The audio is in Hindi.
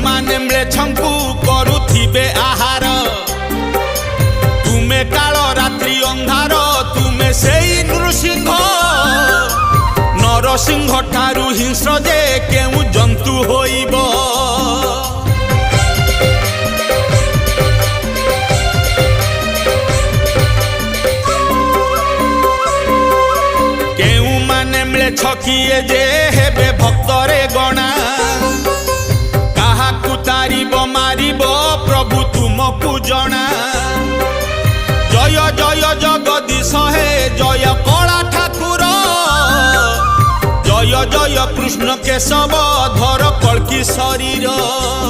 माने म्लेच्छंकु करुथिबे आहार तुमे काल रात्रि अंधार तुमे सेई नृसिंह नरसिंह ठारू हिंस्र जे केउ जंतु होइब केउ माने म्लेच्छकिए जे हेबे भक्तरे गणा काहाकु तारिब मारिब प्रभु तुमकु जना जय जय जगदीश हे जय कला ठाकुर जय जय कृष्ण केशव धर कल्की शरीर।